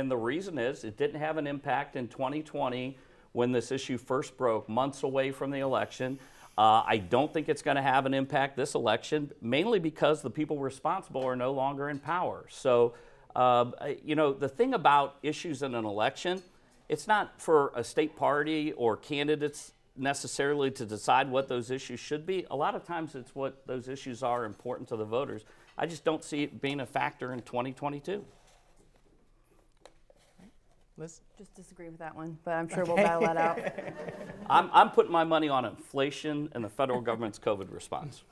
the reason is it didn't have an impact in 2020 when this issue first broke, months away from the election. I don't think it's going to have an impact this election, mainly because the people responsible are no longer in power. So, the thing about issues in an election, it's not for a state party or candidates necessarily to decide what those issues should be. A lot of times it's what those issues are important to the voters. I just don't see it being a factor in 2022. Liz? Just disagree with that one, but I'm sure we'll battle that out. I'm putting my money on inflation and the federal government's COVID response.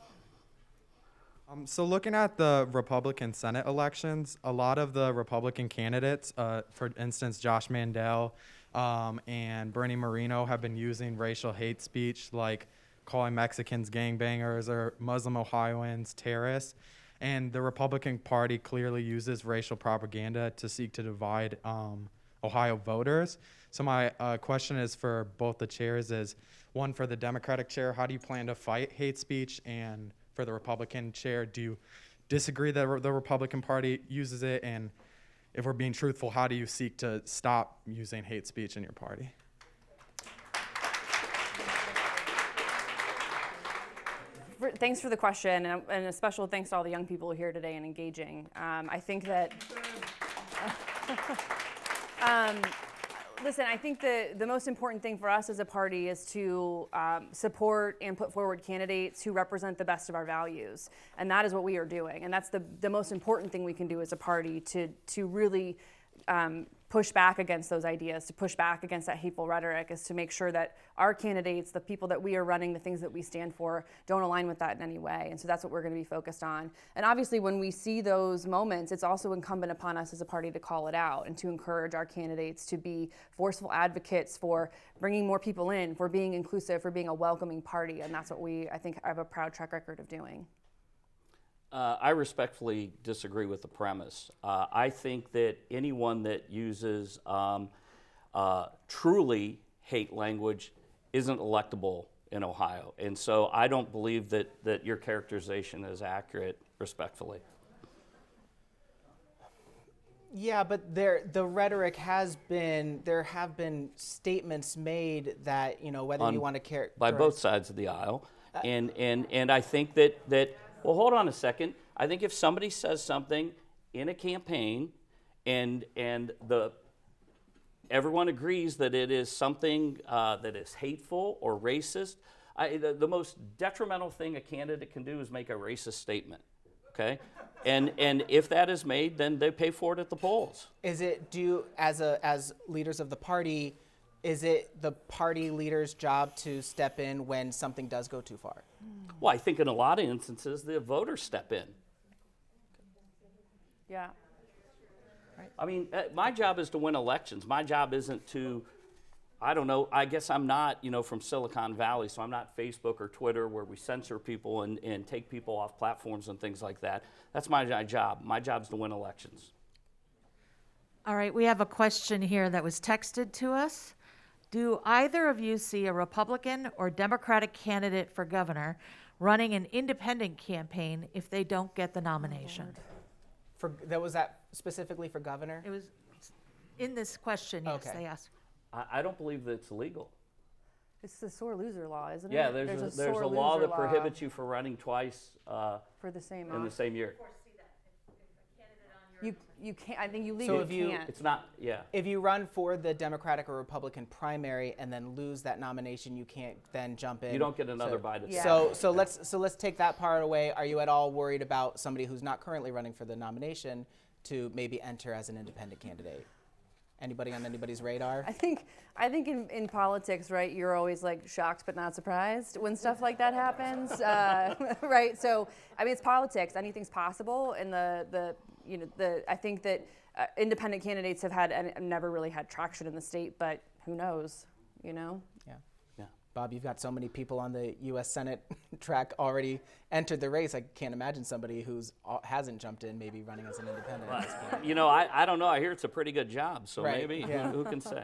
So looking at the Republican Senate elections, a lot of the Republican candidates, for instance, Josh Mandel and Bernie Moreno, have been using racial hate speech, like calling Mexicans gangbangers or Muslim Ohioans terrorists. And the Republican Party clearly uses racial propaganda to seek to divide Ohio voters. So my question is for both the chairs is, one, for the Democratic chair, how do you plan to fight hate speech? And for the Republican chair, do you disagree that the Republican Party uses it? And if we're being truthful, how do you seek to stop using hate speech in your party? Thanks for the question, and a special thanks to all the young people here today and engaging. I think that, listen, I think the most important thing for us as a party is to support and put forward candidates who represent the best of our values, and that is what we are doing. And that's the most important thing we can do as a party to really push back against those ideas, to push back against that hateful rhetoric, is to make sure that our candidates, the people that we are running, the things that we stand for, don't align with that in any way. And so that's what we're going to be focused on. And obviously, when we see those moments, it's also incumbent upon us as a party to call it out and to encourage our candidates to be forceful advocates for bringing more people in, for being inclusive, for being a welcoming party. And that's what we, I think, have a proud track record of doing. I respectfully disagree with the premise. I think that anyone that uses truly hate language isn't electable in Ohio. And so I don't believe that your characterization is accurate, respectfully. Yeah, but the rhetoric has been, there have been statements made that, you know, whether you want to care. By both sides of the aisle. And I think that well, hold on a second. I think if somebody says something in a campaign and everyone agrees that it is something that is hateful or racist, the most detrimental thing a candidate can do is make a racist statement, okay? And if that is made, then they pay for it at the polls. Is it, as leaders of the party, is it the party leader's job to step in when something does go too far? Well, I think in a lot of instances, the voters step in. Yeah. I mean, my job is to win elections. My job isn't to, I don't know, I guess I'm not, you know, from Silicon Valley, so I'm not Facebook or Twitter where we censor people and take people off platforms and things like that. That's my job. My job is to win elections. All right, we have a question here that was texted to us. Do either of you see a Republican or Democratic candidate for governor running an independent campaign if they don't get the nomination? Was that specifically for governor? It was in this question, yes, Okay. they asked. I don't believe that it's illegal. It's the sore loser law, isn't Yeah, it? there's a law that prohibits you from running twice for the same in the same year. You can't. I think you legally can't. It's not, yeah. If you run for the Democratic or Republican primary and then lose that nomination, you can't then jump in. You don't get another bite at the Yeah. So let's take that part away. Are you at all worried about somebody who's not currently running for the nomination to maybe enter as an independent candidate? Anybody on anybody's radar? I think in politics, right, you're always like shocked but not surprised when stuff like that happens, right? So I mean, it's politics. Anything's possible, and I think that independent candidates have never really had traction in the state, but who knows, you know? Yeah. Yeah. Bob, you've got so many people on the U.S. Senate track already entered the race. I can't imagine somebody who's hasn't jumped in, maybe running as an independent at this point. You know, I don't know. I hear it's a pretty good job, so Right, maybe, yeah. who can say?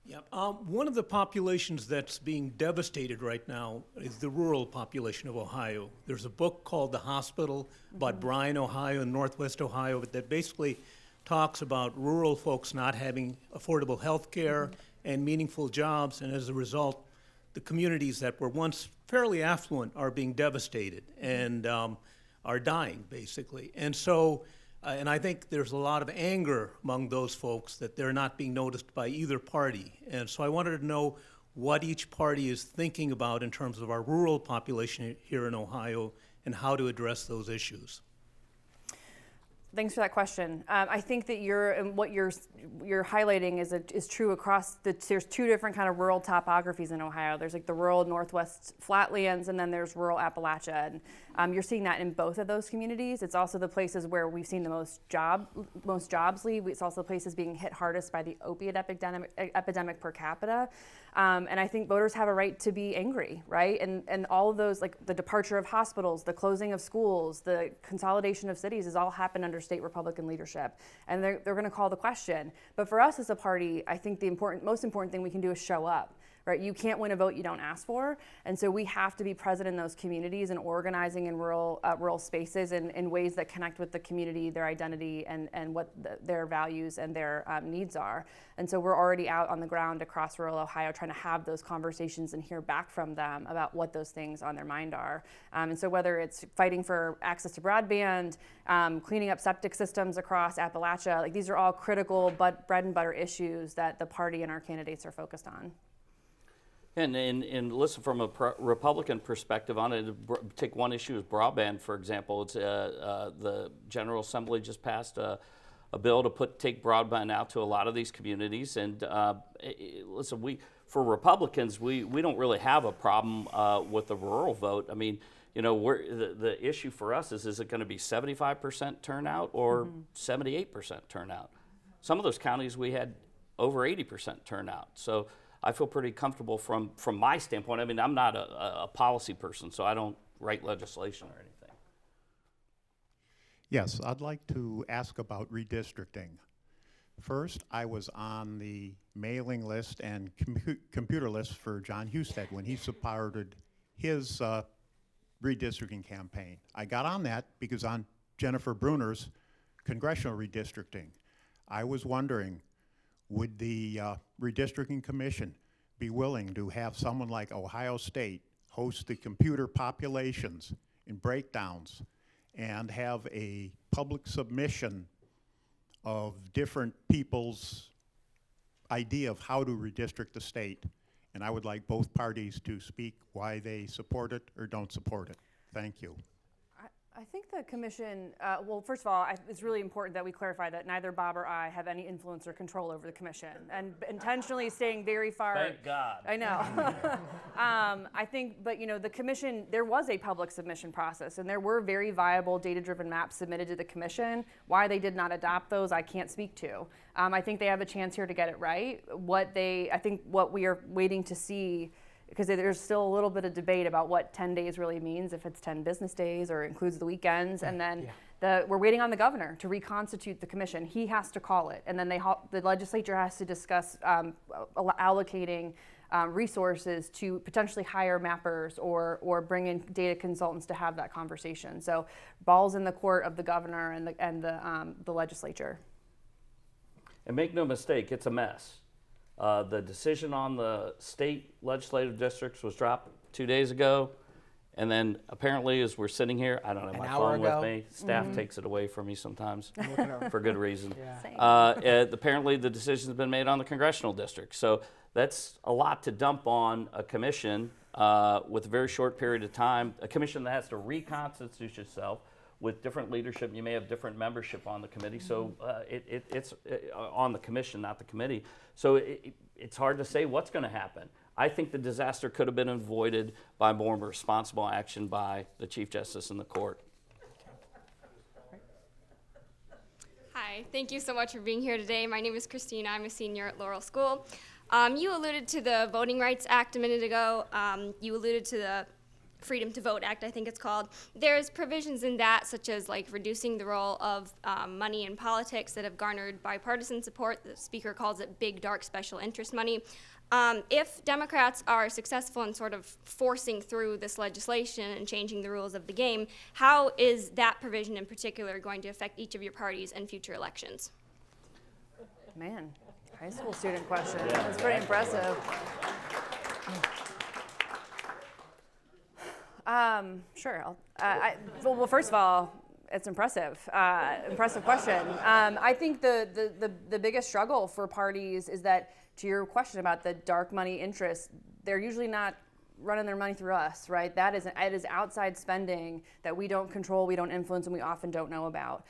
Yeah, one of the populations that's being devastated right now is the rural population of Ohio. There's a book called The Hospital about Bryan, Ohio, and Northwest Ohio that basically talks about rural folks not having affordable health care and meaningful jobs, and as a result, the communities that were once fairly affluent are being devastated and are dying, basically. And so, and I think there's a lot of anger among those folks that they're not being noticed by either party. And so I wanted to know what each party is thinking about in terms of our rural population here in Ohio and how to address those issues. Thanks for that question. I think that what you're highlighting is true across there's two different kind of rural topographies in Ohio. There's like the rural Northwest flatlands, and then there's rural Appalachia. And you're seeing that in both of those communities. It's also the places where we've seen the most jobs leave. It's also the places being hit hardest by the opiate epidemic per capita. And I think voters have a right to be angry, right? And all of those, like the departure of hospitals, the closing of schools, the consolidation of cities, has all happened under state Republican leadership. And they're going to call the question. But for us as a party, I think the most important thing we can do is show up. Right? You can't win a vote you don't ask for, and so we have to be present in those communities and organizing in rural spaces in ways that connect with the community, their identity, and what their values and their needs are. And so we're already out on the ground across rural Ohio trying to have those conversations and hear back from them about what those things on their mind are. And so whether it's fighting for access to broadband, cleaning up septic systems across Appalachia, like these are all critical bread and butter issues that the party and our candidates are focused on. And listen, from a Republican perspective on it, take one issue as broadband, for example. It's the General Assembly just passed a a bill to take broadband out to a lot of these communities. And listen, for Republicans, we don't really have a problem with the rural vote. I mean, you know, the issue for us is it going to be 75% turnout or 78% turnout? Some of those counties we had over 80% turnout. So I feel pretty comfortable from my standpoint. I mean, I'm not a policy person, so I don't write legislation or anything. Yes, I'd like to ask about redistricting. First, I was on the mailing list and computer list for John Husted when he supported his redistricting campaign. I got on that because on Jennifer Bruner's congressional redistricting, I was wondering, would the redistricting commission be willing to have someone like Ohio State host the computer populations and breakdowns and have a public submission of different people's idea of how to redistrict the state? And I would like both parties to speak why they support it or don't support it. Thank you. I think the commission, well, first of all, it's really important that we clarify that neither Bob or I have any influence or control over the commission, and intentionally staying very far. Thank God. I know. I think, but you know, the commission, there was a public submission process, and there were very viable data-driven maps submitted to the commission. Why they did not adopt those, I can't speak to. I think they have a chance here to get it right. I think what we are waiting to see, because there's still a little bit of debate about what 10 days really means, if it's 10 business days or includes the weekends. And then we're waiting on the governor to reconstitute the commission. He has to call it. And then the legislature has to discuss allocating resources to potentially hire mappers or bring in data consultants to have that conversation. So ball's in the court of the governor and the legislature. And make no mistake, it's a mess. The decision on the state legislative districts was dropped 2 days ago. And then apparently as we're sitting here, I don't have my phone with me. Staff takes it away from me sometimes for good reason. Apparently the decision's been made on the congressional district. So that's a lot to dump on a commission with a very short period of time. A commission that has to reconstitute itself with different leadership. You may have different membership on the committee, so it's on the commission, not the committee. So it's hard to say what's going to happen. I think the disaster could have been avoided by more responsible action by the Chief Justice and the court. Hi, thank you so much for being here today. My name is Christina. I'm a senior at Laurel School. You alluded to the Voting Rights Act a minute ago. You alluded to the Freedom to Vote Act, I think it's called. There's provisions in that, such as like reducing the role of money in politics that have garnered bipartisan support. The speaker calls it big, dark, special interest money. If Democrats are successful in sort of forcing through this legislation and changing the rules of the game, how is that provision in particular going to affect each of your parties and future elections? Man, high school student question. That's pretty impressive. Sure. Well, first of all, it's impressive. Impressive question. I think the biggest struggle for parties is that, to your question about the dark money interests, they're usually not running their money through us, right? It is outside spending that we don't control, we don't influence, and we often don't know about.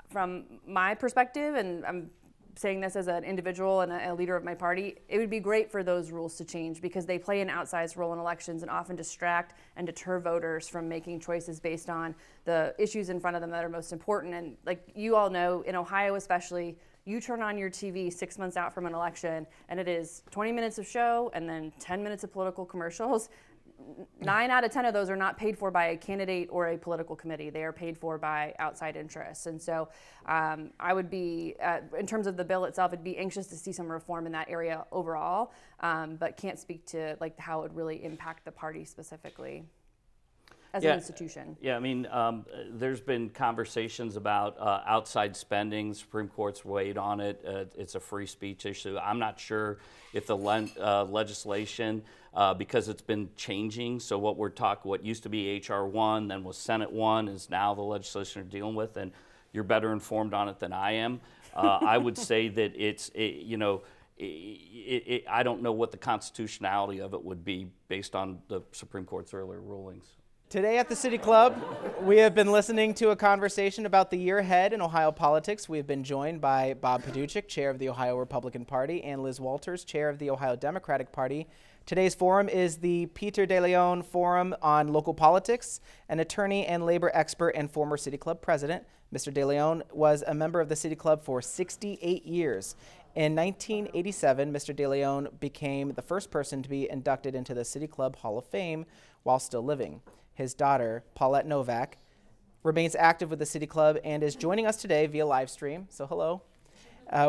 From my perspective, and I'm saying this as an individual and a leader of my party, it would be great for those rules to change because they play an outsized role in elections and often distract and deter voters from making choices based on the issues in front of them that are most important. And like you all know, in Ohio especially, you turn on your TV 6 months out from an election and it is 20 minutes of show and then 10 minutes of political commercials. 9 out of 10 of those are not paid for by a candidate or a political committee. They are paid for by outside interests. And so I would be, in terms of the bill itself, I'd be anxious to see some reform in that area overall, but can't speak to like how it would really impact the party specifically as an institution. Yeah, I mean, there's been conversations about outside spending. The Supreme Court's weighed on it. It's a free speech issue. I'm not sure if the legislation, because it's been changing, so what used to be H.R. 1, then was Senate 1, is now the legislation we're dealing with, and you're better informed on it than I am. I would say that I don't know what the constitutionality of it would be based on the Supreme Court's earlier rulings. Today at the City Club, we have been listening to a conversation about the year ahead in Ohio politics. We have been joined by Bob Paduchik, chair of the Ohio Republican Party, and Liz Walters, chair of the Ohio Democratic Party. Today's forum is the Peter De Leon Forum on Local Politics. An attorney and labor expert and former City Club president, Mr. De Leon was a member of the City Club for 68 years. In 1987, Mr. De Leon became the first person to be inducted into the City Club Hall of Fame while still living. His daughter, Paulette Novak, remains active with the City Club and is joining us today via live stream. So hello.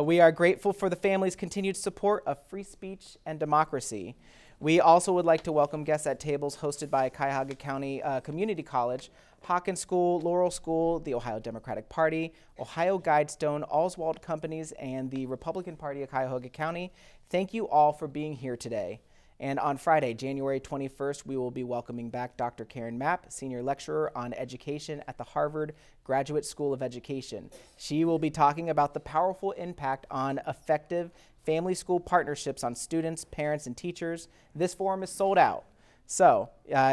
We are grateful for the family's continued support of free speech and democracy. We also would like to welcome guests at tables hosted by Cuyahoga County Community College, Hawkins School, Laurel School, the Ohio Democratic Party, Ohio Guidestone, Oswald Companies, and the Republican Party of Cuyahoga County. Thank you all for being here today. And on Friday, January 21st, we will be welcoming back Dr. Karen Mapp, Senior Lecturer on Education at the Harvard Graduate School of Education. She will be talking about the powerful impact on effective family-school partnerships on students, parents, and teachers. This forum is sold out. So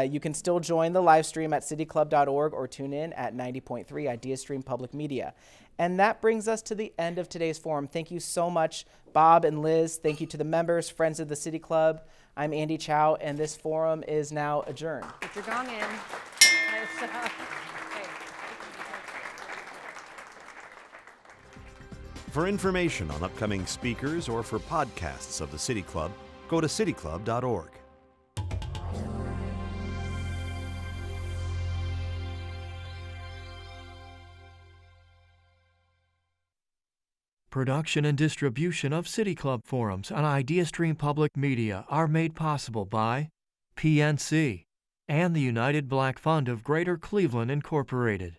you can still join the live stream at cityclub.org or tune in at 90.3 IdeaStream Public Media. And that brings us to the end of today's forum. Thank you so much, Bob and Liz. Thank you to the members, friends of the City Club. I'm Andy Chow, and this forum is now adjourned. Put your gong in. For information on upcoming speakers or for podcasts of the City Club, go to cityclub.org. Production and distribution of City Club forums on IdeaStream Public Media are made possible by PNC and the United Black Fund of Greater Cleveland, Incorporated.